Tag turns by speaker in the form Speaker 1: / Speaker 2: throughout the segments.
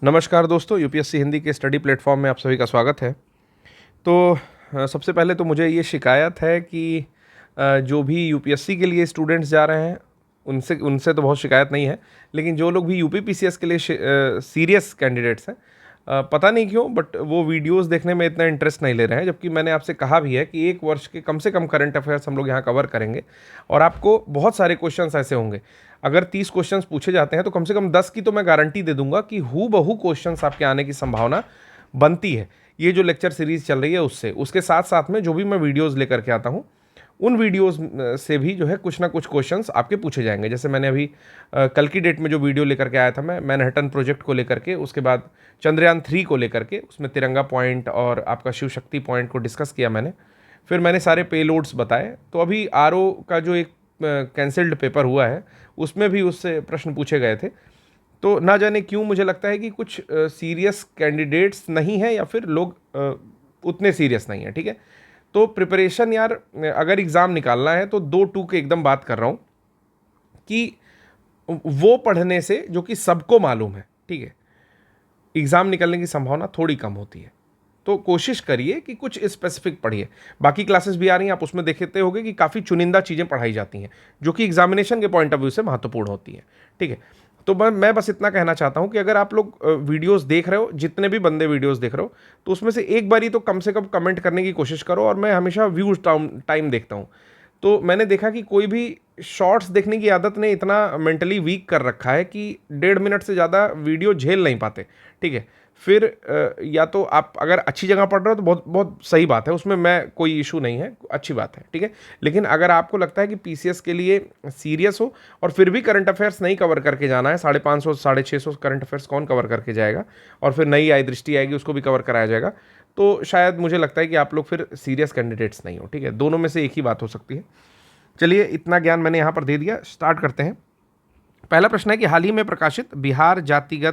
Speaker 1: नमस्कार दोस्तों, यूपीएससी हिंदी के स्टडी प्लेटफॉर्म में आप सभी का स्वागत है। तो सबसे पहले तो मुझे ये शिकायत है कि जो भी यूपीएससी के लिए स्टूडेंट्स जा रहे हैं उनसे उनसे तो बहुत शिकायत नहीं है, लेकिन जो लोग भी यूपी पीसीएस के लिए सीरियस कैंडिडेट्स हैं, पता नहीं क्यों बट वो वीडियोस देखने में इतना इंटरेस्ट नहीं ले रहे हैं, जबकि मैंने आपसे कहा भी है कि एक वर्ष के कम से कम करंट अफेयर्स हम लोग यहाँ कवर करेंगे और आपको बहुत सारे क्वेश्चंस ऐसे होंगे। अगर 30 क्वेश्चंस पूछे जाते हैं तो कम से कम 10 की तो मैं गारंटी दे दूंगा कि हू बहू क्वेश्चंस आपके आने की संभावना बनती है। ये जो लेक्चर सीरीज चल रही है उससे, उसके साथ साथ में जो भी मैं वीडियोस लेकर के आता हूँ उन वीडियोस से भी जो है कुछ ना कुछ क्वेश्चंस आपके पूछे जाएंगे। जैसे मैंने अभी कल की डेट में जो वीडियो लेकर के आया था, मैं मैनहट्टन प्रोजेक्ट को लेकर के, उसके बाद चंद्रयान 3 को लेकर के, उसमें तिरंगा पॉइंट और आपका शिव शक्ति पॉइंट को डिस्कस किया मैंने। फिर मैंने सारे पेलोड्स बताए। तो अभी आरओ का जो एक कैंसल्ड पेपर हुआ है उसमें भी उससे प्रश्न पूछे गए थे। तो ना जाने क्यों मुझे लगता है कि कुछ सीरियस कैंडिडेट्स नहीं हैं या फिर लोग उतने सीरियस नहीं हैं। ठीक है, तो प्रिपरेशन यार, अगर एग्ज़ाम निकालना है तो 2-2 के एकदम बात कर रहा हूँ कि वो पढ़ने से जो कि सबको मालूम है, ठीक है, एग्ज़ाम निकलने की संभावना थोड़ी कम होती है। तो कोशिश करिए कि कुछ स्पेसिफिक पढ़िए। बाकी क्लासेस भी आ रही हैं, आप उसमें देखते होंगे कि काफ़ी चुनिंदा चीज़ें पढ़ाई जाती हैं जो कि एग्जामिनेशन के पॉइंट ऑफ व्यू से महत्वपूर्ण होती हैं। ठीक है, तो मैं बस इतना कहना चाहता हूं कि अगर आप लोग वीडियोस देख रहे हो, जितने भी बंदे वीडियोस देख रहे हो, तो उसमें से एक बारी तो कम से कम कमेंट करने की कोशिश करो। और मैं हमेशा व्यूज टाइम देखता हूं, तो मैंने देखा कि कोई भी शॉर्ट्स देखने की आदत ने इतना मेंटली वीक कर रखा है कि 1.5 मिनट से ज़्यादा वीडियो झेल नहीं पाते। ठीक है, फिर या तो आप अगर अच्छी जगह पढ़ रहे हो तो बहुत बहुत सही बात है, उसमें मैं कोई इशू नहीं है, अच्छी बात है। ठीक है, लेकिन अगर आपको लगता है कि पीसीएस के लिए सीरियस हो और फिर भी करंट अफेयर्स नहीं कवर करके जाना है, 550 650 करंट अफेयर्स कौन कवर करके जाएगा, और फिर नई आई दृष्टि आएगी उसको भी कवर कराया जाएगा, तो शायद मुझे लगता है कि आप लोग फिर सीरियस कैंडिडेट्स नहीं हो। ठीक है, दोनों में से एक ही बात हो सकती है। चलिए, इतना ज्ञान मैंने यहाँ पर दे दिया, स्टार्ट करते हैं। पहला प्रश्न है कि हाल ही में प्रकाशित बिहार जाति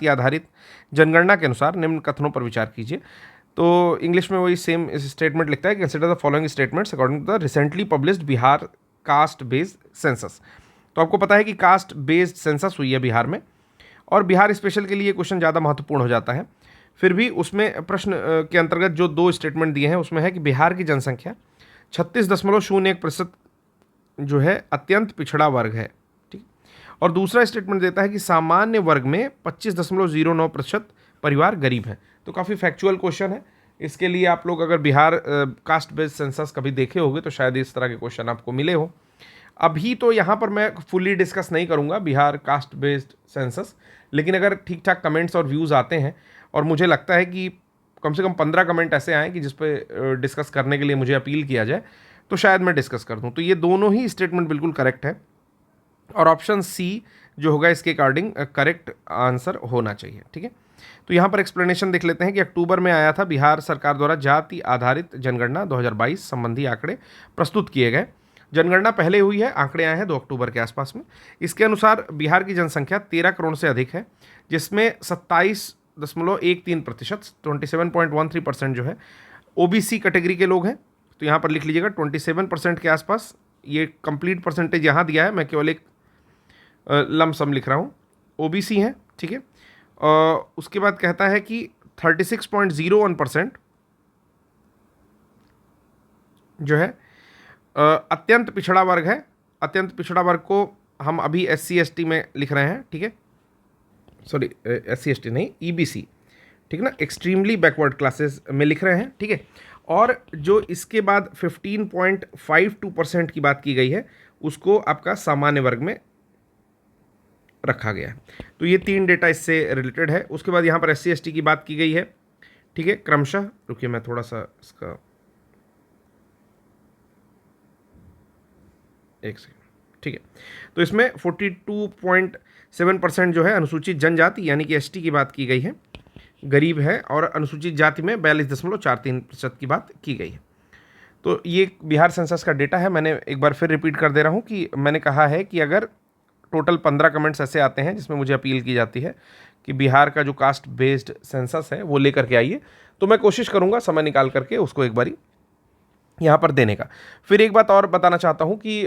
Speaker 1: आधारित जनगणना के अनुसार निम्न कथनों पर विचार कीजिए। तो इंग्लिश में वही सेम स्टेटमेंट लिखता है, consider the following statements according to the recently published Bihar caste based census. तो आपको पता है कि कास्ट बेस्ड सेंसस हुई है बिहार में, और बिहार स्पेशल के लिए क्वेश्चन ज़्यादा महत्वपूर्ण हो जाता है। फिर भी उसमें प्रश्न के अंतर्गत जो 2 स्टेटमेंट दिए हैं उसमें है कि बिहार की जनसंख्या 36.01% जो है अत्यंत पिछड़ा वर्ग है। ठीक, और दूसरा स्टेटमेंट देता है कि सामान्य वर्ग में 25.09% परिवार गरीब हैं। तो काफ़ी फैक्चुअल क्वेश्चन है। इसके लिए आप लोग अगर बिहार कास्ट बेस्ड सेंसस कभी देखे होंगे तो शायद इस तरह के क्वेश्चन आपको मिले हो। अभी तो यहाँ पर मैं फुली डिस्कस नहीं करूँगा बिहार कास्ट बेस्ड सेंसस, लेकिन अगर ठीक ठाक कमेंट्स और व्यूज़ आते हैं और मुझे लगता है कि कम से कम 15 कमेंट ऐसे आए कि जिस पे डिस्कस करने के लिए मुझे अपील किया जाए, तो शायद मैं डिस्कस कर दूं। तो ये दोनों ही स्टेटमेंट बिल्कुल करेक्ट है और ऑप्शन सी जो होगा इसके अकॉर्डिंग करेक्ट आंसर होना चाहिए। ठीक है, तो यहाँ पर एक्सप्लेनेशन देख लेते हैं कि अक्टूबर में आया था बिहार सरकार द्वारा जाति आधारित जनगणना 2022 संबंधी आंकड़े प्रस्तुत किए गए। जनगणना पहले हुई है, आंकड़े आए हैं 2 अक्टूबर के आसपास में। इसके अनुसार बिहार की जनसंख्या 13 करोड़ से अधिक है, जिसमें 27.13%, 27.13% जो है ओबीसी कैटेगरी के लोग हैं। तो यहाँ पर लिख लीजिएगा 27% के आसपास। ये कंप्लीट परसेंटेज यहाँ दिया है, मैं केवल एक लमसम लिख रहा हूँ। ओबीसी हैं, ठीक है। उसके बाद कहता है कि 36.01% जो है अत्यंत पिछड़ा वर्ग है। अत्यंत पिछड़ा वर्ग को हम अभी SC ST में लिख रहे हैं, ठीक है, सॉरी SC ST नहीं, EBC, ठीक है ना, एक्सट्रीमली बैकवर्ड क्लासेस में लिख रहे हैं, ठीक है। और जो इसके बाद 15.52% की बात की गई है उसको आपका सामान्य वर्ग में रखा गया है। तो ये 3 डेटा इससे रिलेटेड है। उसके बाद यहाँ पर SC ST की बात की गई है, ठीक है, क्रमशः। रुकिए मैं थोड़ा सा इसका एक सेकेंड, ठीक है। तो इसमें 42.7% जो है अनुसूचित जनजाति यानी कि ST की बात की गई है, गरीब है, और अनुसूचित जाति में 42.43% की बात की गई है। तो ये बिहार सेंसस का डेटा है। मैंने एक बार फिर रिपीट कर दे रहा हूँ कि मैंने कहा है कि अगर टोटल 15 कमेंट्स ऐसे आते हैं जिसमें मुझे अपील की जाती है कि बिहार का जो कास्ट बेस्ड सेंसस है वो लेकर के आइए, तो मैं कोशिश करूँगा समय निकाल करके उसको एक बारी यहाँ पर देने का। फिर एक बात और बताना चाहता हूँ कि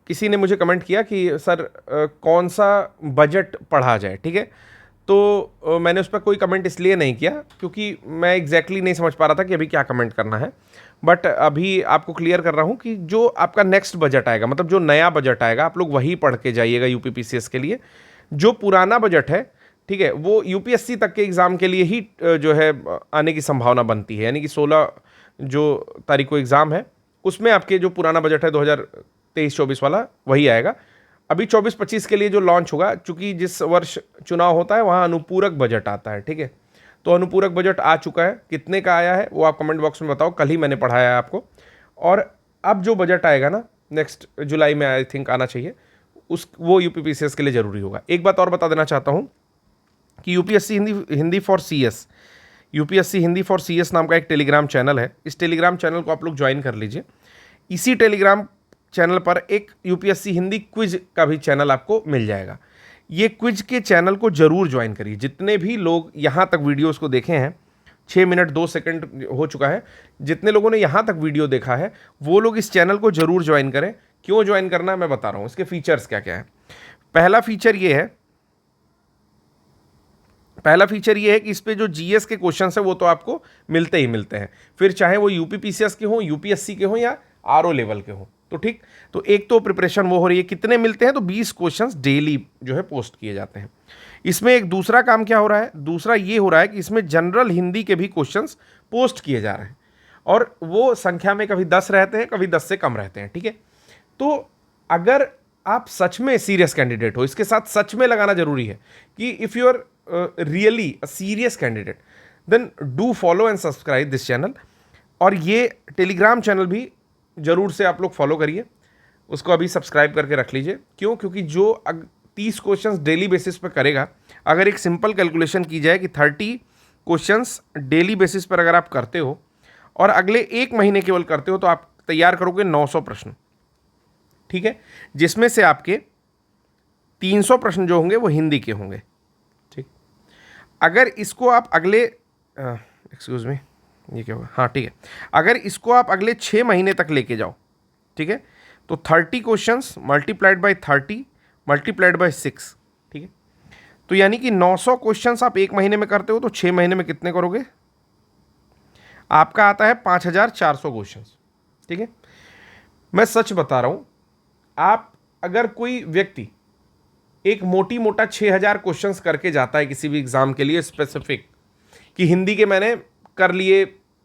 Speaker 1: किसी ने मुझे कमेंट किया कि सर कौन सा बजट पढ़ा जाए, ठीक है। तो मैंने उस पर कोई कमेंट इसलिए नहीं किया क्योंकि मैं एग्जैक्टली नहीं समझ पा रहा था कि अभी क्या कमेंट करना है। बट अभी आपको क्लियर कर रहा हूँ कि जो आपका नेक्स्ट बजट आएगा, मतलब जो नया बजट आएगा, आप लोग वही पढ़ के जाइएगा यूपीपीसीएस के लिए। जो पुराना बजट है, ठीक है, वो यूपीएससी तक के एग्ज़ाम के लिए ही जो है आने की संभावना बनती है। यानी कि 16 जो तारीख को एग्ज़ाम है उसमें आपके जो पुराना बजट है 2023-24 वाला वही आएगा। अभी 24-25 के लिए जो लॉन्च होगा, चूंकि जिस वर्ष चुनाव होता है वहाँ अनुपूरक बजट आता है, ठीक है। तो अनुपूरक बजट आ चुका है, कितने का आया है वो आप कमेंट बॉक्स में बताओ, कल ही मैंने पढ़ाया है आपको। और अब जो बजट आएगा ना नेक्स्ट जुलाई में आई थिंक आना चाहिए, वो यूपीपीसीएस के लिए ज़रूरी होगा। एक बात और बता देना चाहता हूँ कि UPSC Hindi for CS, UPSC Hindi for CS नाम का एक टेलीग्राम चैनल है। इस टेलीग्राम चैनल को आप लोग ज्वाइन कर लीजिए। इसी टेलीग्राम चैनल पर एक यूपीएससी हिंदी क्विज का भी चैनल आपको मिल जाएगा। ये क्विज के चैनल को जरूर ज्वाइन करिए। जितने भी लोग यहाँ तक वीडियोस को देखे हैं, 6 मिनट 2 सेकंड हो चुका है, जितने लोगों ने यहाँ तक वीडियो देखा है वो लोग इस चैनल को जरूर ज्वाइन करें। क्यों ज्वाइन करना है मैं बता रहा हूँ, इसके फीचर्स क्या क्या है। पहला फीचर ये है कि इस पे जो जीएस के क्वेश्चन है वो तो आपको मिलते ही मिलते हैं, फिर चाहे वो यूपीपीसीएस के हों, यूपीएससी के हों या आरओ लेवल के हों। तो ठीक, तो एक तो प्रिपरेशन वो हो रही है। कितने मिलते हैं? तो 20 क्वेश्चंस डेली जो है पोस्ट किए जाते हैं। इसमें एक दूसरा काम क्या हो रहा है, दूसरा ये हो रहा है कि इसमें जनरल हिंदी के भी क्वेश्चंस पोस्ट किए जा रहे हैं, और वो संख्या में कभी 10 रहते हैं, कभी 10 से कम रहते हैं, ठीक है। तो अगर आप सच में सीरियस कैंडिडेट हो, इसके साथ सच में लगाना जरूरी है कि if you are really a serious candidate then do follow and subscribe this channel. और ये टेलीग्राम चैनल भी जरूर से आप लोग फॉलो करिए, उसको अभी सब्सक्राइब करके रख लीजिए। क्यों? क्योंकि जो 30 क्वेश्चंस डेली बेसिस पर करेगा, अगर एक सिंपल कैलकुलेशन की जाए कि 30 क्वेश्चंस डेली बेसिस पर अगर आप करते हो और अगले 1 महीने केवल करते हो, तो आप तैयार करोगे 900 प्रश्न, ठीक है, जिसमें से आपके 300 प्रश्न जो होंगे वो हिंदी के होंगे, ठीक। अगर इसको आप अगले एक्सक्यूज मी, ये क्या होगा, हाँ ठीक है, अगर इसको आप अगले 6 महीने तक लेके जाओ, ठीक है, तो 30 questions multiplied by 30 multiplied by 6, ठीक है। तो यानी कि 900 क्वेश्चंस आप 1 महीने में करते हो, तो 6 महीने में कितने करोगे? आपका आता है 5400 क्वेश्चंस, ठीक है। मैं सच बता रहा हूं, आप अगर कोई व्यक्ति एक मोटा 6000 क्वेश्चंस करके जाता है किसी भी एग्जाम के लिए स्पेसिफिक, कि हिंदी के मैंने कर लिए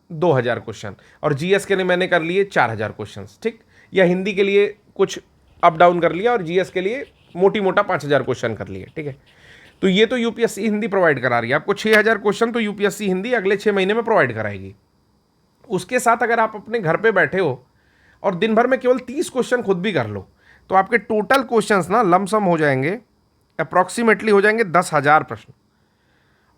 Speaker 1: 2000 क्वेश्चन और जीएस के लिए मैंने कर लिए 4000 क्वेश्चंस, ठीक, या हिंदी के लिए कुछ अप डाउन कर लिया और जीएस के लिए मोटा 5000 क्वेश्चन कर लिए, ठीक है। तो ये तो यूपीएससी हिंदी प्रोवाइड करा रही है आपको 6000 क्वेश्चन, तो यूपीएससी हिंदी अगले 6 महीने में प्रोवाइड कराएगी। उसके साथ अगर आप अपने घर पे बैठे हो और दिन भर में केवल 30 क्वेश्चन खुद भी कर लो, तो आपके टोटल क्वेश्चंस ना लमसम हो जाएंगे, अप्रॉक्सीमेटली हो जाएंगे 10,000 प्रश्न।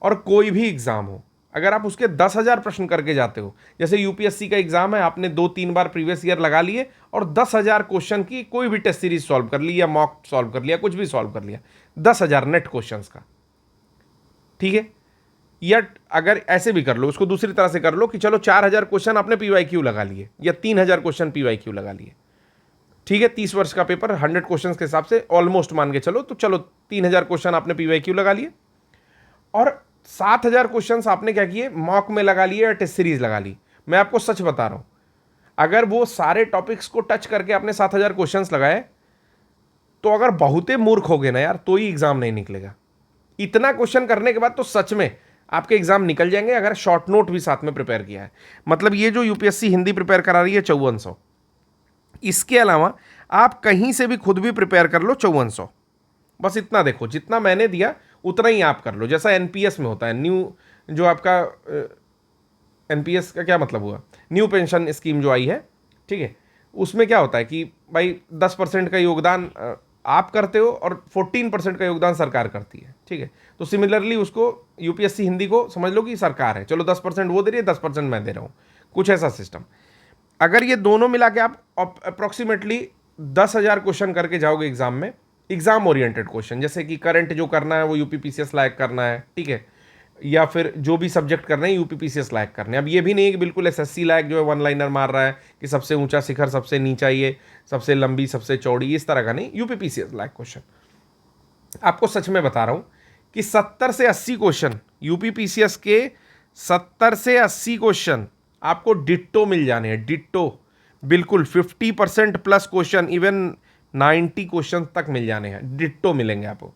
Speaker 1: और कोई भी एग्जाम हो, अगर आप उसके 10,000 प्रश्न करके जाते हो, जैसे यूपीएससी का एग्जाम है, आपने 2-3 बार प्रीवियस ईयर लगा लिए और 10,000 क्वेश्चन की कोई भी टेस्ट सीरीज सॉल्व कर ली या मॉक सॉल्व कर लिया, कुछ भी सॉल्व कर लिया, 10,000 नेट क्वेश्चंस का, ठीक है। या अगर ऐसे भी कर लो, उसको दूसरी तरह से कर लो कि चलो 4,000 क्वेश्चन आपने पीवाईक्यू लगा लिए या 3,000 क्वेश्चन पीवाईक्यू लगा लिए, ठीक है। 30 वर्ष का पेपर 100 क्वेश्चन के हिसाब से ऑलमोस्ट मान के चलो, तो चलो 3,000 क्वेश्चन आपने पीवाईक्यू लगा लिए और 7,000 क्वेश्चन आपने क्या किए, मॉक में लगा लिए या टेस्ट सीरीज लगा ली। मैं आपको सच बता रहा हूं, अगर वो सारे टॉपिक्स को टच करके आपने 7,000 क्वेश्चन लगाए, तो अगर बहुते मूर्ख हो गए ना यार, तो ही एग्जाम नहीं निकलेगा। इतना क्वेश्चन करने के बाद तो सच में आपके एग्जाम निकल जाएंगे, अगर शॉर्ट नोट भी साथ में प्रिपेयर किया है। मतलब ये जो यूपीएससी हिंदी प्रिपेयर करा रही है 5400, इसके अलावा आप कहीं से भी खुद भी प्रिपेयर कर लो 5400। बस इतना देखो, जितना मैंने दिया उतना ही आप कर लो। जैसा एनपीएस में होता है, न्यू जो आपका एनपीएस का क्या मतलब हुआ, न्यू पेंशन स्कीम जो आई है, ठीक है, उसमें क्या होता है कि भाई 10% का योगदान आप करते हो और 14% का योगदान सरकार करती है, ठीक है। तो सिमिलरली उसको यूपीएससी हिंदी को समझ लो कि सरकार है, चलो 10% वो दे रही है, 10% मैं दे रहा हूँ, कुछ ऐसा सिस्टम। अगर ये दोनों मिला के आप अप्रॉक्सीमेटली 10,000 क्वेश्चन करके जाओगे एग्जाम में, एग्जाम ओरिएंटेड क्वेश्चन, जैसे कि करंट जो करना है वो यूपीपीसीएस लायक करना है, ठीक है, या फिर जो भी सब्जेक्ट करने हैं यूपीपीसीएस लायक करने हैं। अब ये भी नहीं है कि बिल्कुल एसएससी लायक जो है वन लाइनर मार रहा है कि सबसे ऊंचा शिखर, सबसे नीचा ये, सबसे लंबी, सबसे चौड़ी, इस तरह का नहीं। यूपीपीसीएस लायक क्वेश्चन आपको सच में बता रहा हूं कि 70 से 80 क्वेश्चन यूपीपीसीएस के, 70 से 80 क्वेश्चन आपको डिट्टो मिल जाने हैं, डिट्टो बिल्कुल 50% प्लस क्वेश्चन, इवन 90 क्वेश्चन तक मिल जाने हैं, डिट्टो मिलेंगे आपको।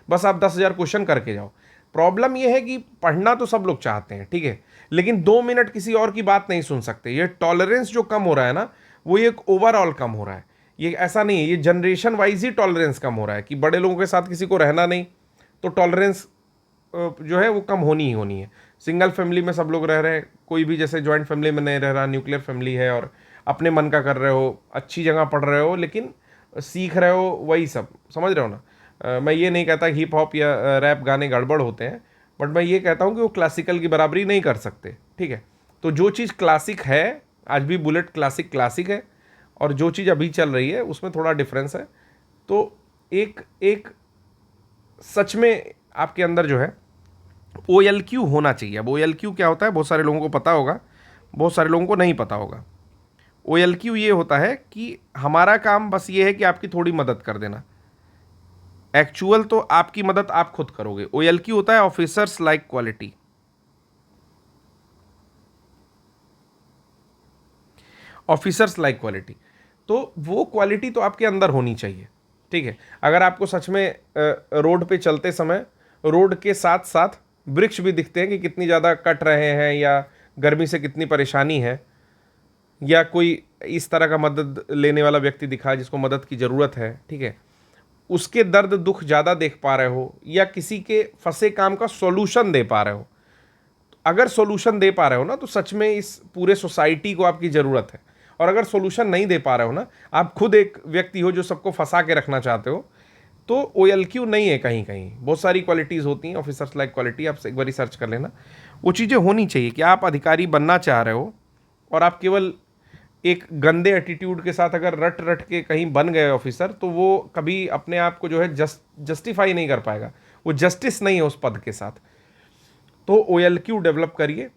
Speaker 1: बस आप 10,000 क्वेश्चन करके जाओ। प्रॉब्लम यह है कि पढ़ना तो सब लोग चाहते हैं, ठीक है, लेकिन 2 मिनट किसी और की बात नहीं सुन सकते। ये टॉलरेंस जो कम हो रहा है ना, वो एक ओवरऑल कम हो रहा है। ये ऐसा नहीं है, ये जनरेशन वाइज ही टॉलरेंस कम हो रहा है कि बड़े लोगों के साथ किसी को रहना नहीं, तो टॉलरेंस जो है वो कम होनी ही होनी है। सिंगल फैमिली में सब लोग रह रहे हैं, कोई भी जैसे जॉइंट फैमिली में नहीं रह रहा, न्यूक्लियर फैमिली है और अपने मन का कर रहे हो, अच्छी जगह पढ़ रहे हो, लेकिन सीख रहे हो वही सब, समझ रहे हो ना। मैं ये नहीं कहता हिप हॉप या रैप गाने गड़बड़ होते हैं, बट मैं ये कहता हूँ कि वो क्लासिकल की बराबरी नहीं कर सकते, ठीक है। तो जो चीज़ क्लासिक है, आज भी बुलेट क्लासिक क्लासिक है, और जो चीज़ अभी चल रही है उसमें थोड़ा डिफरेंस है। तो एक एक सच में आपके अंदर जो है OLQ होना चाहिए। अब OLQ क्या होता है, बहुत सारे लोगों को पता होगा, बहुत सारे लोगों को नहीं पता होगा। OLQ ये होता है कि हमारा काम बस ये है कि आपकी थोड़ी मदद कर देना। एक्चुअल तो आपकी मदद आप खुद करोगे। OLQ होता है officers like quality. Officers like quality, तो वो क्वालिटी तो आपके अंदर होनी चाहिए, ठीक है। अगर आपको सच में रोड पे चलते समय रोड के साथ साथ वृक्ष भी दिखते हैं कि कितनी ज़्यादा कट रहे हैं, या गर्मी से कितनी परेशानी है, या कोई इस तरह का मदद लेने वाला व्यक्ति दिखा जिसको मदद की ज़रूरत है, ठीक है, उसके दर्द दुख ज़्यादा देख पा रहे हो, या किसी के फंसे काम का सॉल्यूशन दे पा रहे हो, अगर सॉल्यूशन दे पा रहे हो ना, तो सच में इस पूरे सोसाइटी को आपकी ज़रूरत है। और अगर सॉल्यूशन नहीं दे पा रहे हो ना, आप खुद एक व्यक्ति हो जो सबको फंसा के रखना चाहते हो, तो OLQ नहीं है। कहीं कहीं बहुत सारी क्वालिटीज़ होती हैं, ऑफिसर्स लाइक क्वालिटी, आप एक बार सर्च कर लेना। वो चीज़ें होनी चाहिए कि आप अधिकारी बनना चाह रहे हो और आप केवल एक गंदे एटीट्यूड के साथ अगर रट रट के कहीं बन गए ऑफिसर, तो वो कभी अपने आप को जो है जस्टिफाई नहीं कर पाएगा, वो जस्टिस नहीं है उस पद के साथ। तो OLQ डेवलप करिए,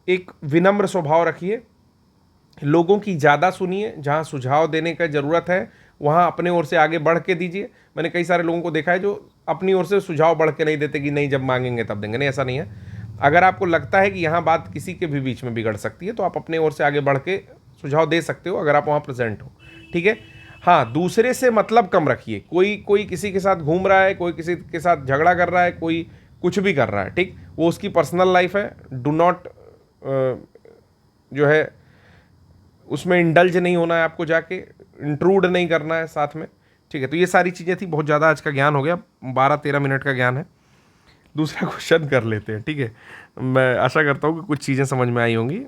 Speaker 1: एक विनम्र स्वभाव रखिए, लोगों की ज़्यादा सुनिए, जहाँ सुझाव देने का ज़रूरत है वहाँ अपने ओर से आगे बढ़ के दीजिए। मैंने कई सारे लोगों को देखा है जो अपनी ओर से सुझाव बढ़ के नहीं देते कि नहीं जब मांगेंगे तब देंगे, नहीं, ऐसा नहीं है। अगर आपको लगता है कि यहाँ बात किसी के भी बीच में बिगड़ सकती है, तो आप अपने ओर से आगे बढ़ के सुझाव दे सकते हो, अगर आप वहाँ प्रेजेंट हो, ठीक है। हाँ, दूसरे से मतलब कम रखिए। कोई किसी के साथ घूम रहा है, कोई किसी के साथ झगड़ा कर रहा है, कोई कुछ भी कर रहा है, ठीक, वो उसकी पर्सनल लाइफ है। डू नॉट जो है उसमें इंडल्ज नहीं होना है, आपको जाके इंट्रूड नहीं करना है साथ में, ठीक है। तो ये सारी चीज़ें थी, बहुत ज़्यादा आज का ज्ञान हो गया, 12-13 मिनट का ज्ञान है। दूसरा क्वेश्चन कर लेते हैं, ठीक है। मैं आशा करता हूँ कि कुछ चीज़ें समझ में आई होंगी।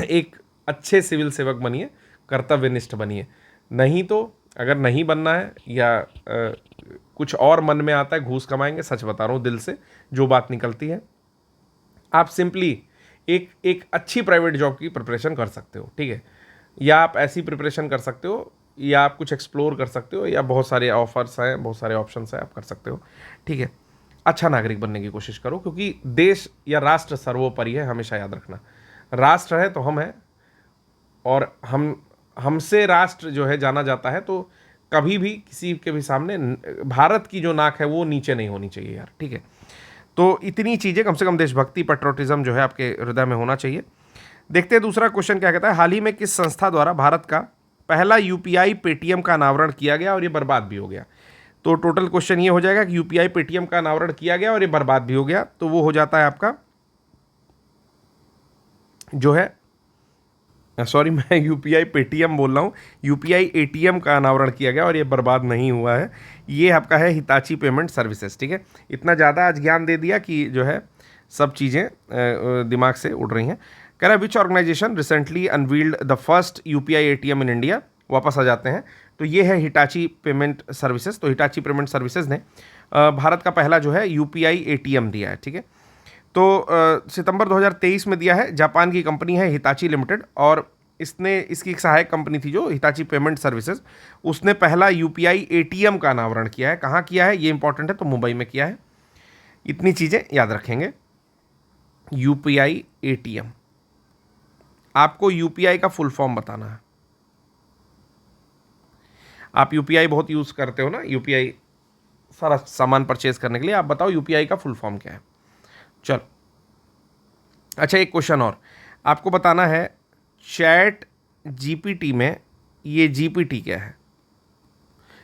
Speaker 1: एक अच्छे सिविल सेवक बनिए, कर्तव्यनिष्ठ बनिए। नहीं तो अगर नहीं बनना है या कुछ और मन में आता है, घूस कमाएंगे, सच बता रहा हूँ दिल से जो बात निकलती है, आप सिंपली एक अच्छी प्राइवेट जॉब की प्रिपरेशन कर सकते हो, ठीक है। या आप ऐसी प्रिपरेशन कर सकते हो, या आप कुछ एक्सप्लोर कर सकते हो, या बहुत सारे ऑफर्स हैं, बहुत सारे ऑप्शंस हैं, आप कर सकते हो, ठीक है। अच्छा नागरिक बनने की कोशिश करो, क्योंकि देश या राष्ट्र सर्वोपरि है, हमेशा याद रखना। राष्ट्र है तो हम हैं, और हमसे राष्ट्र जो है जाना जाता है, तो कभी भी किसी के भी सामने भारत की जो नाक है वो नीचे नहीं होनी चाहिए यार, ठीक है। तो इतनी चीज़ें, कम से कम देशभक्ति, पेट्रोटिज्म जो है आपके हृदय में होना चाहिए। देखते हैं दूसरा क्वेश्चन क्या कहता है। हाल ही में किस संस्था द्वारा भारत का पहला UPI पेटीएम का अनावरण किया गया और ये बर्बाद भी हो गया? तो टोटल क्वेश्चन ये हो जाएगा कि UPI पेटीएम का अनावरण किया गया और ये बर्बाद भी हो गया, तो वो हो जाता है आपका जो है, सॉरी मैं UPI पेटीएम बोल रहा हूँ, UPI ATM का अनावरण किया गया और ये बर्बाद नहीं हुआ है। ये आपका है हिताची पेमेंट सर्विसेज, ठीक है। इतना ज़्यादा आज ज्ञान दे दिया कि जो है सब चीज़ें दिमाग से उड़ रही हैं। कह रहा है which organization recently unveiled the first UPI ATM in India. वापस आ जाते हैं, तो ये है हिटाची पेमेंट सर्विसेज। तो हिटाची पेमेंट सर्विसेज ने भारत का पहला जो है UPI ATM दिया है, ठीक है। तो सितंबर 2023 में दिया है। जापान की कंपनी है हिताची लिमिटेड, और इसकी एक सहायक कंपनी थी जो हिताची पेमेंट सर्विसेज, उसने पहला UPI ATM का अनावरण किया है। कहाँ किया है ये इंपॉर्टेंट है, तो मुंबई में किया है। इतनी चीज़ें याद रखेंगे। UPI ATM. आपको यूपीआई का फुल फॉर्म बताना है। आप यूपीआई बहुत यूज़ करते हो ना, यूपीआई सारा सामान परचेज करने के लिए। आप बताओ यूपीआई का फुल फॉर्म क्या है। चलो, अच्छा एक क्वेश्चन और आपको बताना है, चैट जीपीटी में ये जीपीटी क्या है,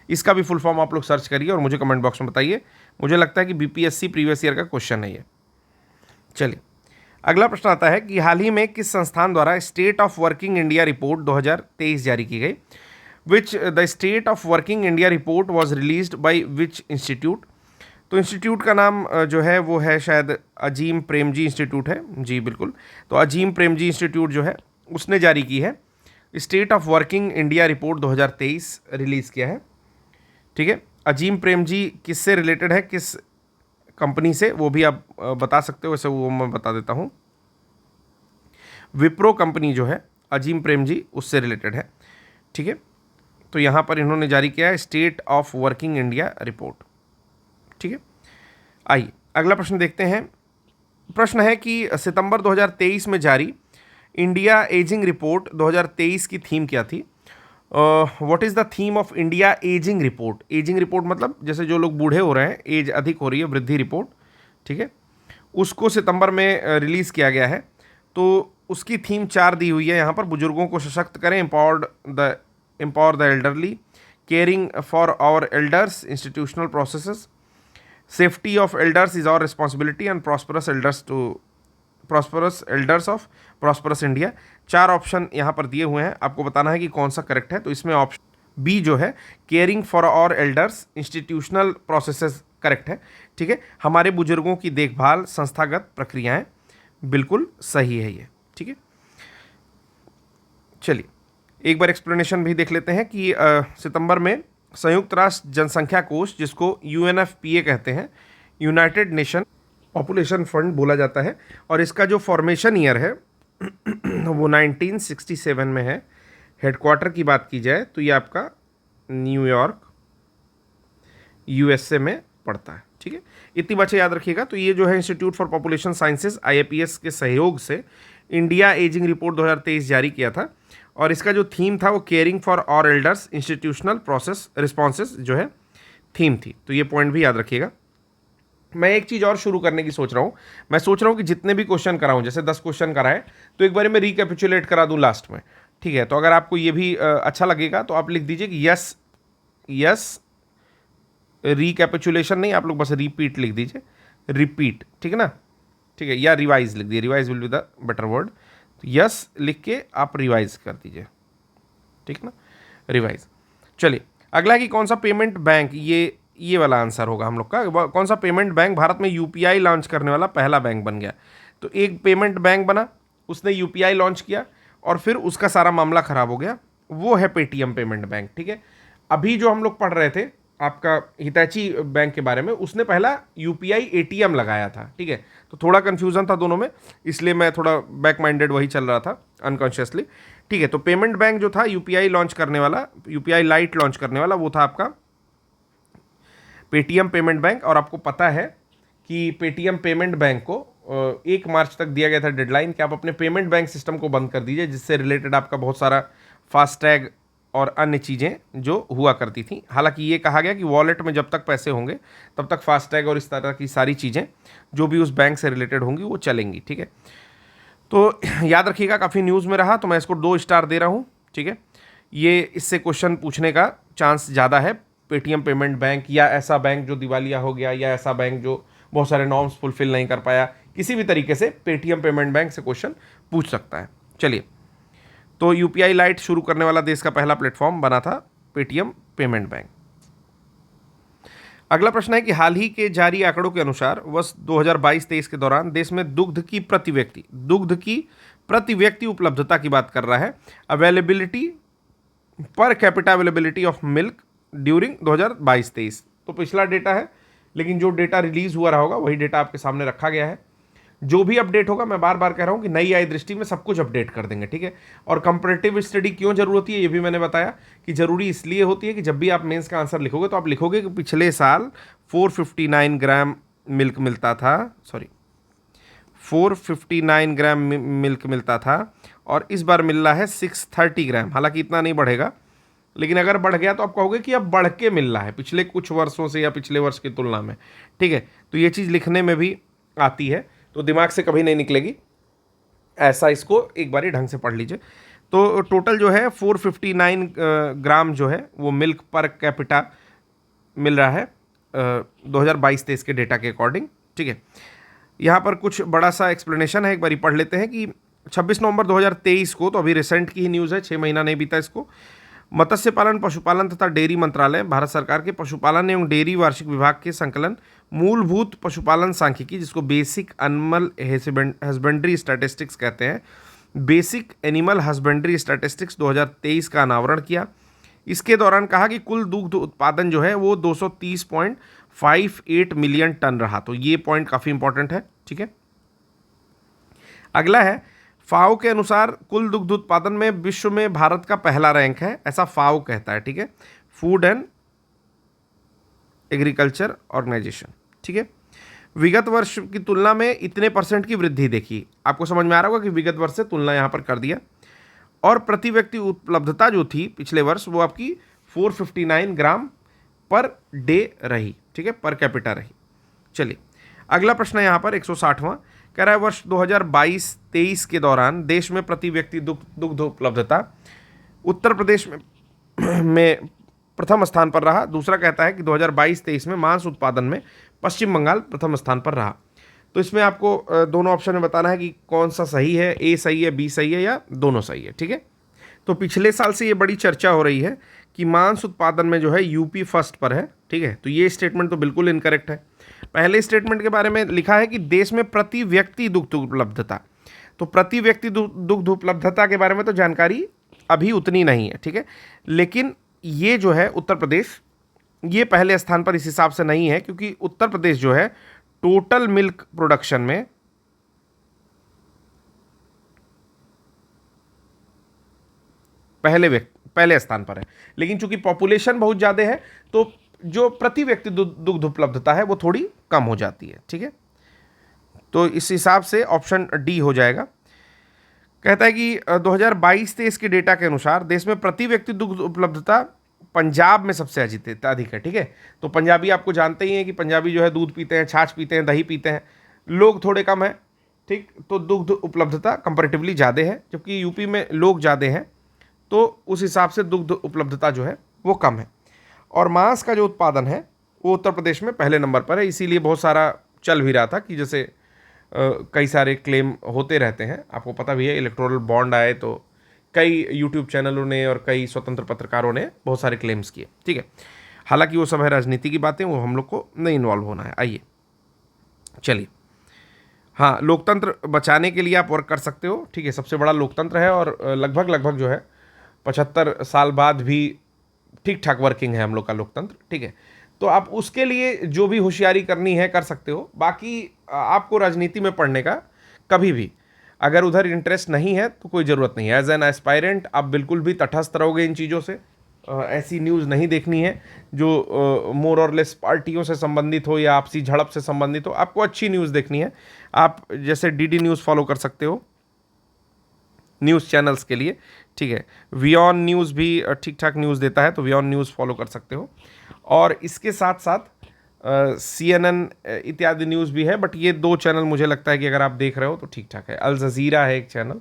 Speaker 1: इसका भी फुल फॉर्म आप लोग सर्च करिए और मुझे कमेंट बॉक्स में बताइए। मुझे लगता है कि बीपीएससी प्रीवियस ईयर का क्वेश्चन है ये। चलिए, अगला प्रश्न आता है कि हाल ही में किस संस्थान द्वारा state of working India report 2023 जारी की गई। Which the state of working India report was released by which institute. तो इंस्टीट्यूट का नाम जो है वो है शायद अजीम प्रेमजी इंस्टीट्यूट है। जी बिल्कुल, तो अजीम प्रेमजी इंस्टीट्यूट जो है उसने जारी की है state of working India report 2023 release किया है। ठीक है, अजीम प्रेमजी किससे रिलेटेड है, किस कंपनी से, वो भी आप बता सकते हो, वैसे वो मैं बता देता हूँ। विप्रो कंपनी जो है अजीम प्रेमजी उससे रिलेटेड है। ठीक है, तो यहाँ पर इन्होंने जारी किया है state of working India report. ठीक है, आइए अगला प्रश्न देखते हैं। प्रश्न है कि सितंबर 2023 में जारी इंडिया एजिंग रिपोर्ट 2023 की थीम क्या थी। What is the theme of India ageing report. Ageing report मतलब जैसे जो लोग बूढ़े हो रहे हैं, एज अधिक हो रही है, वृद्धि रिपोर्ट। ठीक है, उसको सितंबर में रिलीज़ किया गया है। तो उसकी थीम 4 दी हुई है यहाँ पर। बुजुर्गों को सशक्त करें, empower the elderly, caring for our elders, institutional processes, safety of elders is our responsibility, and prosperous elders of prosperous India. 4 option यहाँ पर दिए हुए हैं, आपको बताना है कि कौन सा करेक्ट है। तो इसमें ऑप्शन बी जो है caring for our elders institutional processes correct है। ठीक है, हमारे बुजुर्गों की देखभाल संस्थागत प्रक्रियाएं, बिल्कुल सही है ये। ठीक है, चलिए एक बार एक्सप्लेनेशन भी देख लेते हैं कि सितंबर में संयुक्त राष्ट्र जनसंख्या कोष, जिसको यूएनएफपीए कहते हैं, यूनाइटेड नेशन पॉपुलेशन फंड बोला जाता है, और इसका जो फॉर्मेशन ईयर है वो 1967 में है। हेडक्वार्टर की बात की जाए तो ये आपका न्यूयॉर्क यूएसए में पड़ता है। ठीक है, इतनी बातें याद रखिएगा। तो ये जो है इंस्टीट्यूट फॉर पॉपुलेशन साइंसेज आईएपीएस के सहयोग से इंडिया एजिंग रिपोर्ट 2023 जारी किया था, और इसका जो थीम था वो caring for our elders institutional process responses जो है थीम थी। तो ये पॉइंट भी याद रखिएगा। मैं एक चीज़ और शुरू करने की सोच रहा हूँ। मैं सोच रहा हूँ कि जितने भी क्वेश्चन कराऊँ, जैसे 10 क्वेश्चन कराए तो एक बार मैं रिकैपिचुलेट करा दूँ लास्ट में। ठीक है, तो अगर आपको ये भी अच्छा लगेगा तो आप लिख दीजिए कि यस रिकैपिचुलेशन नहीं, आप लोग बस रिपीट लिख दीजिए, रिपीट। ठीक है ना, ठीक है, या रिवाइज लिख दीजिए, revise will be the better word. तो यस लिख के आप रिवाइज कर दीजिए। ठीक है ना, रिवाइज। चलिए अगला कि कौन सा पेमेंट बैंक, ये वाला आंसर होगा हम लोग का। कौन सा पेमेंट बैंक भारत में यूपीआई लॉन्च करने वाला पहला बैंक बन गया। तो एक पेमेंट बैंक बना, उसने यूपीआई लॉन्च किया और फिर उसका सारा मामला खराब हो गया, वो है पेटीएम पेमेंट बैंक। ठीक है, अभी जो हम लोग पढ़ रहे थे आपका हितैची बैंक के बारे में, उसने पहला यूपीआई एटीएम लगाया था। ठीक है, तो थोड़ा कन्फ्यूजन था दोनों में, इसलिए मैं थोड़ा बैक माइंडेड वही चल रहा था अनकॉन्शियसली। ठीक है, तो पेमेंट बैंक जो था यूपीआई लॉन्च करने वाला, यूपीआई लाइट लॉन्च करने वाला, वो था आपका पेटीएम पेमेंट बैंक। और आपको पता है कि पेटीएम पेमेंट बैंक को 1 मार्च तक दिया गया था डेडलाइन कि आप अपने पेमेंट बैंक सिस्टम को बंद कर दीजिए, जिससे रिलेटेड आपका बहुत सारा फास्टैग और अन्य चीज़ें जो हुआ करती थी। हालांकि ये कहा गया कि वॉलेट में जब तक पैसे होंगे तब तक फास्टैग और इस तरह की सारी चीज़ें जो भी उस बैंक से रिलेटेड होंगी वो चलेंगी। ठीक है, तो याद रखिएगा, काफ़ी न्यूज़ में रहा, तो मैं इसको 2 स्टार दे रहा हूँ। ठीक है, ये इससे क्वेश्चन पूछने का चांस ज़्यादा है। पेटीएम पेमेंट बैंक, या ऐसा बैंक जो दिवालिया हो गया, या ऐसा बैंक जो बहुत सारे नॉर्म्स फुलफिल नहीं कर पाया, किसी भी तरीके से पेटीएम पेमेंट बैंक से क्वेश्चन पूछ सकता है। चलिए, तो यूपीआई लाइट शुरू करने वाला देश का पहला प्लेटफॉर्म बना था पेटीएम पेमेंट बैंक। अगला प्रश्न है कि हाल ही के जारी आंकड़ों के अनुसार वर्ष 2022-23 के दौरान देश में दुग्ध की प्रति व्यक्ति उपलब्धता की बात कर रहा है, availability per capita availability of milk during 2022-23। तो पिछला डेटा है, लेकिन जो डेटा रिलीज हुआ रहा होगा वही डेटा आपके सामने रखा गया है। जो भी अपडेट होगा, मैं बार बार कह रहा हूँ कि नई आई दृष्टि में सब कुछ अपडेट कर देंगे। ठीक है, और कंपैरेटिव स्टडी क्यों जरूरत होती है ये भी मैंने बताया कि जरूरी इसलिए होती है कि जब भी आप मेंस का आंसर लिखोगे तो आप लिखोगे कि पिछले साल 459 ग्राम मिल्क मिलता था, 459 ग्राम मिल्क मिलता था और इस बार मिल रहा है 630 ग्राम। हालांकि इतना नहीं बढ़ेगा, लेकिन अगर बढ़ गया तो आप कहोगे कि अब बढ़ के मिल रहा है पिछले कुछ वर्षों से या पिछले वर्ष की तुलना में। ठीक है, तो ये चीज़ लिखने में भी आती है, तो दिमाग से कभी नहीं निकलेगी, ऐसा इसको एक बार ही ढंग से पढ़ लीजिए। तो टोटल जो है 459 ग्राम जो है वो मिल्क पर कैपिटा मिल रहा है 2022-23 के डेटा के अकॉर्डिंग। ठीक है, यहाँ पर कुछ बड़ा सा एक्सप्लेनेशन है, एक बार पढ़ लेते हैं कि 26 नवंबर 2023 को, तो अभी रिसेंट की ही न्यूज़ है, 6 महीना नहीं बीता इसको, मत्स्य पालन, पशुपालन तथा डेयरी मंत्रालय, भारत सरकार के पशुपालन एवं डेयरी वार्षिक विभाग के संकलन मूलभूत पशुपालन सांख्यिकी, जिसको बेसिक एनिमल हस्बेंड्री स्टैटिस्टिक्स कहते हैं, बेसिक एनिमल हस्बेंड्री स्टैटिस्टिक्स 2023 का अनावरण किया। इसके दौरान कहा कि कुल दुग्ध उत्पादन जो है वो 230.58 मिलियन टन रहा। तो ये पॉइंट काफ़ी इंपॉर्टेंट है। ठीक है, अगला है फाओ के अनुसार कुल दुग्ध उत्पादन में विश्व में भारत का पहला रैंक है, ऐसा फाओ कहता है। ठीक है, फूड एंड एग्रीकल्चर ऑर्गेनाइजेशन। ठीक है, विगत वर्ष की तुलना में इतने % की वृद्धि देखी। आपको समझ में आ रहा होगा कि विगत वर्ष से तुलना यहाँ पर कर दिया। और प्रति व्यक्ति उपलब्धता जो थी पिछले वर्ष वो आपकी 459 ग्राम पर डे रही। ठीक है, पर कैपिटा रही। चलिए अगला प्रश्न है यहाँ पर 160वां, कह रहा है वर्ष 2022-23 के दौरान देश में प्रति व्यक्ति दुग्ध उपलब्धता उत्तर प्रदेश में प्रथम स्थान पर रहा। दूसरा कहता है कि 2022-23 में मांस उत्पादन में पश्चिम बंगाल प्रथम स्थान पर रहा। तो इसमें आपको दोनों ऑप्शन में बताना है कि कौन सा सही है, ए सही है, बी सही है या दोनों सही है। ठीक है, तो पिछले साल से ये बड़ी चर्चा हो रही है कि मांस उत्पादन में जो है यूपी फर्स्ट पर है। ठीक है, तो ये स्टेटमेंट तो बिल्कुल इनकरेक्ट है। पहले स्टेटमेंट के बारे में लिखा है कि देश में प्रति व्यक्ति दुग्ध उपलब्धता, तो प्रति व्यक्ति दुग्ध उपलब्धता के बारे में तो जानकारी अभी उतनी नहीं है। ठीक है, लेकिन ये जो है उत्तर प्रदेश, ये पहले स्थान पर इस हिसाब से नहीं है, क्योंकि उत्तर प्रदेश जो है टोटल मिल्क प्रोडक्शन में पहले स्थान पर है, लेकिन चूंकि पॉपुलेशन बहुत ज़्यादा है तो जो प्रति व्यक्ति दुग्ध उपलब्धता है वो थोड़ी कम हो जाती है। ठीक है, तो इस हिसाब से ऑप्शन डी हो जाएगा। कहता है कि 2022-23 के डेटा के अनुसार देश में प्रति व्यक्ति दुग्ध उपलब्धता पंजाब में सबसे अधिक है। ठीक है, तो पंजाबी आपको जानते ही हैं कि पंजाबी जो है दूध पीते हैं, छाछ पीते हैं, दही पीते हैं, लोग थोड़े कम हैं। ठीक, तो दुग्ध उपलब्धता कंपैरेटिवली ज़्यादा है, जबकि यूपी में लोग ज़्यादा हैं, तो उस हिसाब से दुग्ध उपलब्धता जो है वो कम है। और मांस का जो उत्पादन है वो उत्तर प्रदेश में पहले नंबर पर है। इसीलिए बहुत सारा चल भी रहा था कि जैसे कई सारे क्लेम होते रहते हैं, आपको पता भी है, इलेक्टोरल बॉन्ड आए तो कई यूट्यूब चैनलों ने और कई स्वतंत्र पत्रकारों ने बहुत सारे क्लेम्स किए। ठीक है, हालांकि वो सब है राजनीति की बातें, वो हम लोग को नहीं इन्वॉल्व होना है। आइए चलिए, हाँ, लोकतंत्र बचाने के लिए आप वर्क कर सकते हो। ठीक है, सबसे बड़ा लोकतंत्र है और लगभग जो है 75 साल बाद भी ठीक ठाक वर्किंग है हम लोग का लोकतंत्र। ठीक है, तो आप उसके लिए जो भी होशियारी करनी है कर सकते हो। बाकी आपको राजनीति में पढ़ने का कभी भी अगर उधर इंटरेस्ट नहीं है तो कोई ज़रूरत नहीं है। एज एन एस्पायरेंट आप बिल्कुल भी तटस्थ रहोगे इन चीज़ों से। ऐसी न्यूज़ नहीं देखनी है जो मोर और लेस पार्टियों से संबंधित हो या आपसी झड़प से संबंधित हो। आपको अच्छी न्यूज़ देखनी है। आप जैसे डीडी न्यूज़ फॉलो कर सकते हो न्यूज़ चैनल्स के लिए। ठीक है, वियॉन न्यूज़ भी ठीक ठाक न्यूज़ देता है, तो वियॉन न्यूज़ फॉलो कर सकते हो। और इसके साथ साथ CNN इत्यादि न्यूज़ भी है, बट ये 2 चैनल मुझे लगता है कि अगर आप देख रहे हो तो ठीक ठाक है। अल जज़ीरा है एक चैनल,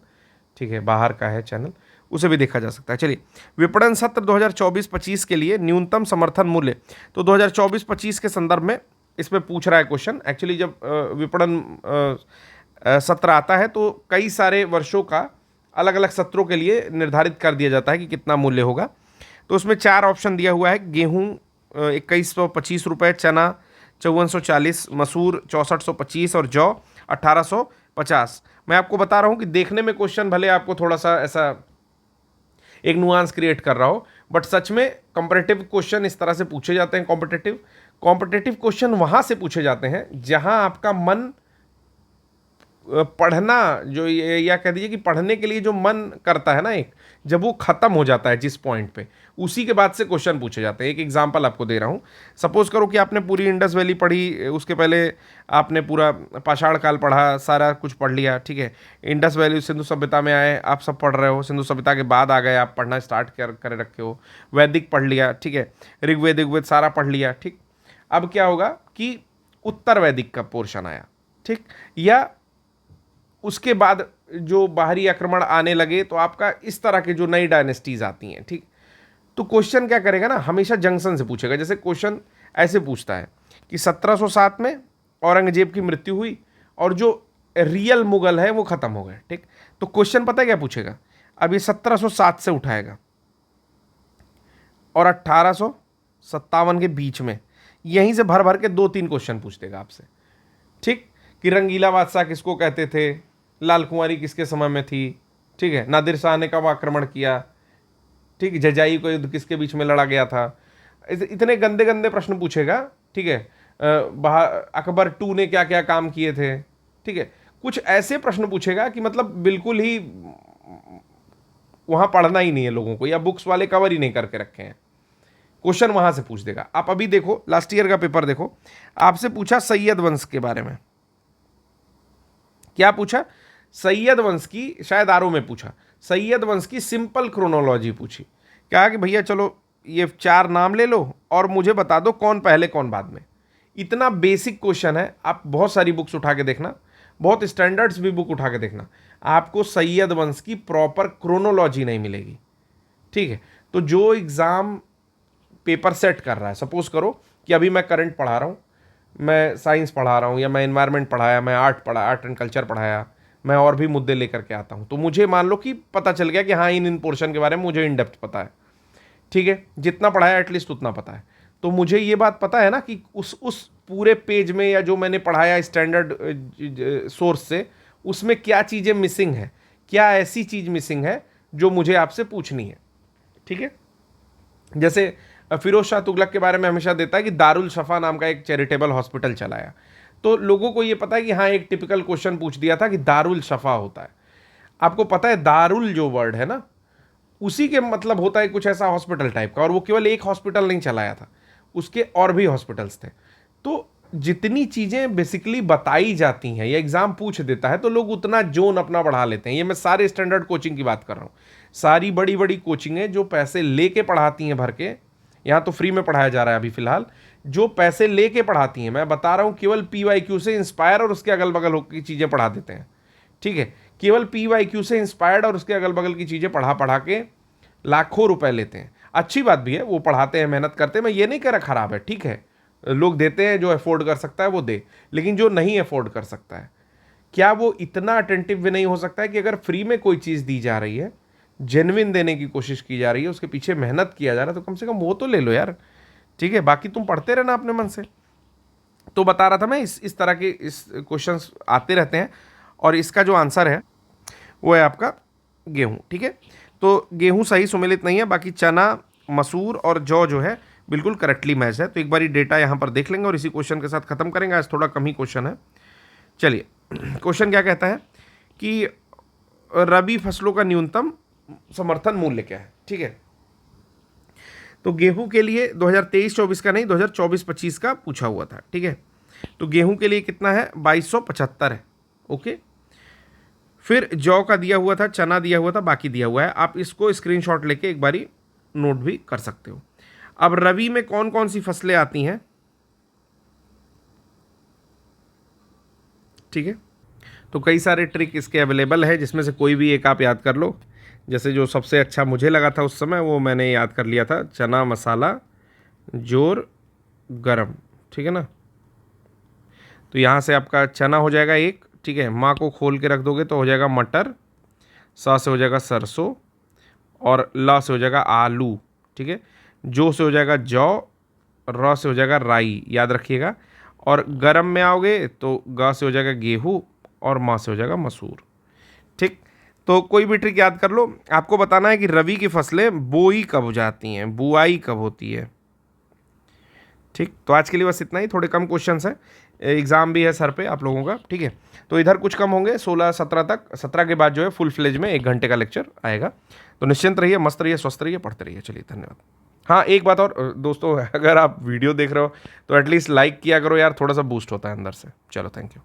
Speaker 1: ठीक है, बाहर का है चैनल, उसे भी देखा जा सकता है। चलिए, विपणन सत्र 2024-25 के लिए न्यूनतम समर्थन मूल्य, तो 2024-25 के संदर्भ में इसमें पूछ रहा है क्वेश्चन। एक्चुअली जब विपणन सत्र आता है तो कई सारे वर्षों का अलग अलग सत्रों के लिए निर्धारित कर दिया जाता है कि कितना मूल्य होगा। तो उसमें 4 ऑप्शन दिया हुआ है। गेहूँ 2125 रुपये, चना 5440, मसूर 6425 और जौ 1850। मैं आपको बता रहा हूँ कि देखने में क्वेश्चन भले आपको थोड़ा सा ऐसा एक नुआंस क्रिएट कर रहा हो, बट सच में कंपैरेटिव क्वेश्चन इस तरह से पूछे जाते हैं। कॉम्पिटिटिव क्वेश्चन वहाँ से पूछे जाते हैं जहाँ आपका मन पढ़ना जो ये, या कह दीजिए कि पढ़ने के लिए जो मन करता है ना, एक जब वो खत्म हो जाता है जिस पॉइंट पे, उसी के बाद से क्वेश्चन पूछे जाते हैं। एक एग्जांपल आपको दे रहा हूँ। सपोज करो कि आपने पूरी इंडस वैली पढ़ी, उसके पहले आपने पूरा पाषाण काल पढ़ा, सारा कुछ पढ़ लिया, ठीक है। इंडस वैली सिंधु सभ्यता में आए, आप सब पढ़ रहे हो, सिंधु सभ्यता के बाद आ गए, आप पढ़ना स्टार्ट कर रखे हो, वैदिक पढ़ लिया, ठीक है, ऋग्वेद सारा पढ़ लिया, ठीक। अब क्या होगा कि उत्तर वैदिक का पोर्शन आया, ठीक, या उसके बाद जो बाहरी आक्रमण आने लगे, तो आपका इस तरह के जो नई डायनेस्टीज आती हैं, ठीक। तो क्वेश्चन क्या करेगा ना, हमेशा जंक्शन से पूछेगा। जैसे क्वेश्चन ऐसे पूछता है कि 1707 में औरंगजेब की मृत्यु हुई और जो रियल मुगल है वो खत्म हो गए, ठीक। तो क्वेश्चन पता है क्या पूछेगा, अब ये 1707 से उठाएगा और 1857 के बीच में, यहीं से भर भर के 2-3 क्वेश्चन पूछ देगा आपसे, ठीक। कि रंगीला बादशाह किसको कहते थे, लाल कुंवारी किसके समय में थी, ठीक है, नादिर शाह ने कब आक्रमण किया, ठीक, जजाई को युद्ध किसके बीच में लड़ा गया था। इतने गंदे गंदे प्रश्न पूछेगा, ठीक है। अकबर टू ने क्या क्या काम किए थे, ठीक है। कुछ ऐसे प्रश्न पूछेगा कि मतलब बिल्कुल ही वहां पढ़ना ही नहीं है लोगों को, या बुक्स वाले कवर ही नहीं करके रखे हैं, क्वेश्चन वहां से पूछ देगा। आप अभी देखो लास्ट ईयर का पेपर देखो, आपसे पूछा सैयद वंश के बारे में, क्या पूछा, सैयद वंश की, शायद आरओ में पूछा, सैयद वंश की सिंपल क्रोनोलॉजी पूछी। क्या कि भैया चलो ये 4 नाम ले लो और मुझे बता दो कौन पहले कौन बाद में। इतना बेसिक क्वेश्चन है, आप बहुत सारी बुक्स उठा के देखना, बहुत स्टैंडर्ड्स भी बुक उठा के देखना, आपको सैयद वंश की प्रॉपर क्रोनोलॉजी नहीं मिलेगी, ठीक है। तो जो एग्ज़ाम पेपर सेट कर रहा है, सपोज करो कि अभी मैं करंट पढ़ा रहा हूँ, मैं साइंस पढ़ा रहा हूँ, या मैं एनवायरनमेंट पढ़ाया, मैं आर्ट एंड कल्चर पढ़ाया, मैं और भी मुद्दे लेकर के आता हूँ, तो मुझे मान लो कि पता चल गया कि हाँ इन पोर्शन के बारे में मुझे इन डेप्थ पता है, ठीक है, जितना पढ़ाया एटलीस्ट उतना पता है। तो मुझे ये बात पता है ना कि उस पूरे पेज में, या जो मैंने पढ़ाया स्टैंडर्ड सोर्स से, उसमें क्या चीज़ें मिसिंग है, क्या ऐसी चीज़ मिसिंग है जो मुझे आपसे पूछनी है, ठीक है। जैसे फिरोज शाह तुगलक के बारे में हमेशा देता है कि दारुल शफा नाम का एक चैरिटेबल हॉस्पिटल चलाया, तो लोगों को ये पता है कि हाँ एक टिपिकल क्वेश्चन पूछ दिया था कि दारुल शफा होता है। आपको पता है दारुल जो वर्ड है ना, उसी के मतलब होता है कुछ ऐसा हॉस्पिटल टाइप का, और वो केवल एक हॉस्पिटल नहीं चलाया था, उसके और भी हॉस्पिटल्स थे। तो जितनी चीज़ें बेसिकली बताई जाती हैं या एग्जाम पूछ देता है, तो लोग उतना जोन अपना बढ़ा लेते हैं। ये मैं सारे स्टैंडर्ड कोचिंग की बात कर रहा हूँ, सारी बड़ी बड़ी कोचिंगें जो पैसे लेके पढ़ाती हैं भर के, यहाँ तो फ्री में पढ़ाया जा रहा है अभी फिलहाल, जो पैसे लेके पढ़ाती हैं, मैं बता रहा हूँ, केवल PYQ से इंस्पायर और उसके अगल बगल की चीज़ें पढ़ा देते हैं, ठीक है। केवल PYQ से इंस्पायर्ड और उसके अगल बगल की चीज़ें पढ़ा के लाखों रुपए लेते हैं। अच्छी बात भी है, वो पढ़ाते हैं, मेहनत करते हैं, मैं ये नहीं कह रहा खराब है, ठीक है, लोग देते हैं, जो अफोर्ड कर सकता है वो दे, लेकिन जो नहीं अफोर्ड कर सकता है, क्या वो इतना अटेंटिव भी नहीं हो सकता है कि अगर फ्री में कोई चीज़ दी जा रही है, जेन्युइन देने की कोशिश की जा रही है, उसके पीछे मेहनत किया जा रहा है, तो कम से कम वो तो ले लो यार, ठीक है। बाकी तुम पढ़ते रहना अपने मन से। तो बता रहा था मैं, इस तरह के इस क्वेश्चंस आते रहते हैं, और इसका जो आंसर है वो है आपका गेहूँ, ठीक है। तो गेहूँ सही सुमेलित नहीं है, बाकी चना, मसूर और जौ जो है बिल्कुल करेक्टली मैच है। तो एक बार डेटा यहाँ पर देख लेंगे और इसी क्वेश्चन के साथ खत्म करेंगे, आज थोड़ा कम ही क्वेश्चन है। चलिए, क्वेश्चन क्या कहता है कि रबी फसलों का न्यूनतम समर्थन मूल्य क्या है, ठीक है। तो गेहूं के लिए 2023-24 का नहीं, 2024-25 का पूछा हुआ था, ठीक है। तो गेहूं के लिए कितना है, 2275 है, ओके। फिर जौ का दिया हुआ था, चना दिया हुआ था, बाकी दिया हुआ है, आप इसको स्क्रीनशॉट लेके एक बारी नोट भी कर सकते हो। अब रबी में कौन कौन सी फसलें आती हैं, ठीक है। तो कई सारे ट्रिक इसके अवेलेबल है, जिसमें से कोई भी एक आप याद कर लो। जैसे जो सबसे अच्छा मुझे लगा था उस समय, वो मैंने याद कर लिया था, चना मसाला जोर गरम, ठीक है ना। तो यहाँ से आपका चना हो जाएगा एक, ठीक है, माँ को खोल के रख दोगे तो हो जाएगा मटर, सा से हो जाएगा सरसों, और ला से हो जाएगा आलू, ठीक है। जो से हो जाएगा जौ, र से हो जाएगा राई, याद रखिएगा। और गरम में आओगे तो गा से हो जाएगा गेहूँ, और माँ से हो जाएगा मसूर, ठीक। तो कोई भी ट्रिक याद कर लो। आपको बताना है कि रबी की फसलें बोई कब हो जाती हैं, बुआई कब होती है, ठीक। तो आज के लिए बस इतना ही, थोड़े कम क्वेश्चंस हैं, एग्ज़ाम भी है सर पे आप लोगों का, ठीक है। तो इधर कुछ कम होंगे 16-17 तक, 17 के बाद जो है फुल फ्लेज में 1 घंटे का लेक्चर आएगा। तो निश्चिंत रहिए, मस्त रहिए, स्वस्थ रहिए, पढ़ते रहिए। चलिए धन्यवाद। हाँ, एक बात और दोस्तों, अगर आप वीडियो देख रहे हो तो एटलीस्ट लाइक किया करो यार, थोड़ा सा बूस्ट होता है अंदर से। चलो थैंक यू।